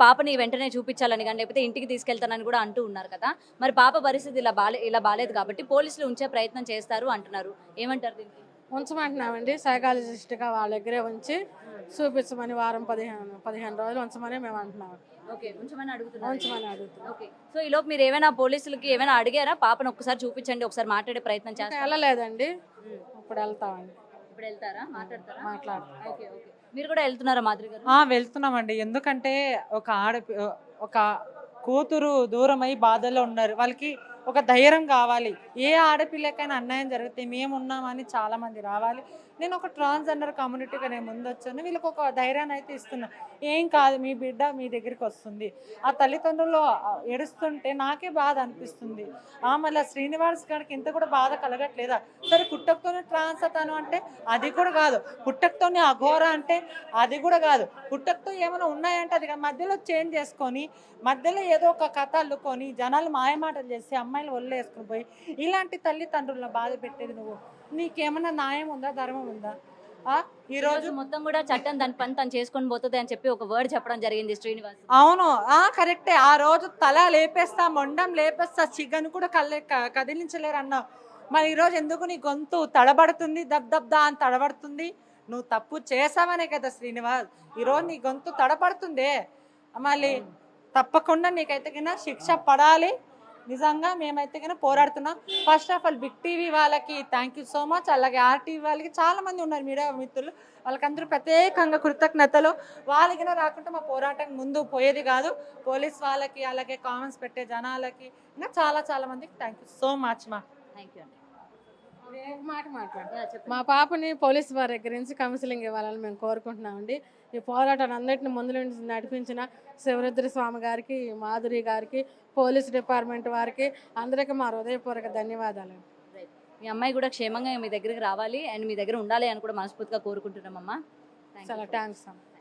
పాపని వెంటనే చూపించాలని గాని లేకపోతే ఇంటికి తీసుకెళ్తానని కూడా అంటూ ఉన్నారు కదా. మరి పాప పరిస్థితి ఇలా బాలేదు కాబట్టి పోలీసులు ఉంచే ప్రయత్నం చేస్తారు అంటున్నారు. ఏమంటారు దీనికి? ఉంచమంటున్నామండి. సైకాలజిస్ట్‌గా వాళ్ళ దగ్గరే ఉంచి చూపించమని వారం 15 రోజులు ఉంచమని మేము అంటున్నాం. ఓకే. ఉంచమని అడుగుతున్నారు. ఉంచమని అడుగుతున్నాం. ఓకే. సో ఈలోపు మీరు ఏమైనా పోలీసులకి ఏమైనా అడిగారా? పాపను ఒక్కసారి చూపించండి, ఒకసారి మాట్లాడే ప్రయత్నం ఇంకా చేస్తారా? వెళ్ళలేదండి. ఇప్పుడు వెళ్తామండి. ఇప్పుడు వెళ్తారా? మాట్లాడతారా? మాట్లాడతాం. ఓకే. ఓకే. మీరు కూడా వెళ్తున్నారా మాధురి గారు? వెళ్తున్నామండి. ఎందుకంటే ఒక ఒక కూతురు దూరమై బాధల్లో ఉన్నారు. వాళ్ళకి ఒక ధైర్యం కావాలి. ఏ ఆడపిల్లకైనా అన్యాయం జరిగితే మేమున్నామని చాలా మంది రావాలి. నేను ఒక ట్రాన్స్జెండర్ కమ్యూనిటీగా నేను ముందొచ్చాను. వీళ్ళకి ఒక ధైర్యాన్ని అయితే ఇస్తున్నా. ఏం కాదు, మీ బిడ్డ మీ దగ్గరికి వస్తుంది. ఆ తల్లిదండ్రులు ఏడుస్తుంటే నాకే బాధ అనిపిస్తుంది. మళ్ళీ శ్రీనివాస్ గారికి ఇంత కూడా బాధ కలగట్లేదా? సరే పుట్టకతోనే ట్రాన్స్ అతను అంటే అది కూడా కాదు, పుట్టకతోనే అఘోర అంటే అది కూడా కాదు, పుట్టకతో ఏమైనా ఉన్నాయంటే అది కాదు. మధ్యలో చేంజ్ చేసుకొని మధ్యలో ఏదో ఒక కథ అల్లుకొని జనాలు మాయమాటలు చేసి అమ్మాయిలు ఒళ్ళు వేసుకుని పోయి ఇలాంటి తల్లిదండ్రులను బాధ పెట్టేది నువ్వు. నీకేమన్నా న్యాయం ఉందా, ధర్మం ఉందా? ఈ రోజు మొత్తం కూడా చట్టం దాని పని తను చేసుకొని పోతుంది అని చెప్పి ఒక వర్డ్ చెప్పడం జరిగింది శ్రీనివాస్. అవును, కరెక్టే. ఆ రోజు తల లేపేస్తా, మొండం లేపేస్తా, చిగను కూడా కదిలించలేరు అన్నావు. మరి ఈరోజు ఎందుకు నీ గొంతు తడబడుతుంది, దబ్దా అని తడబడుతుంది? నువ్వు తప్పు చేసావనే కదా శ్రీనివాస్, ఈరోజు నీ గొంతు తడబడుతుందే. మళ్ళీ తప్పకుండా నీకైతే కన్నా శిక్ష పడాలి. నిజంగా మేమైతే కన్నా పోరాడుతున్నాం. First of all big TV వాళ్ళకి థ్యాంక్ యూ సో మచ్. అలాగే ఆర్టీవీ వాళ్ళకి చాలా మంది ఉన్నారు మీడియా మిత్రులు, వాళ్ళకందరూ ప్రత్యేకంగా కృతజ్ఞతలు. వాళ్ళకి రాకుంటే మా పోరాటం ముందు పోయేది కాదు. పోలీస్ వాళ్ళకి అలాగే కామెంట్స్ పెట్టే జనాలకి ఇంకా చాలా మందికి థ్యాంక్ యూ సో మచ్ మా. థ్యాంక్ యూ అండి. మాట మాట్లాడు. మా పాపని పోలీసు వారి దగ్గర నుంచి కౌన్సిలింగ్ ఇవ్వాలని మేము కోరుకుంటున్నామండి. ఈ పోరాటాన్ని అన్నింటిని ముందు నుంచి నడిపించిన శివరుద్ర స్వామి గారికి, మాధురి గారికి, పోలీస్ డిపార్ట్మెంట్ వారికి అందరికీ మా హృదయపూర్వక ధన్యవాదాలు. మీ అమ్మాయి కూడా క్షేమంగా మీ దగ్గరికి రావాలి అండ్ మీ దగ్గర ఉండాలి అని కూడా మనస్ఫూర్తిగా కోరుకుంటున్నామమ్మా. చాలా థ్యాంక్స్ అమ్మ.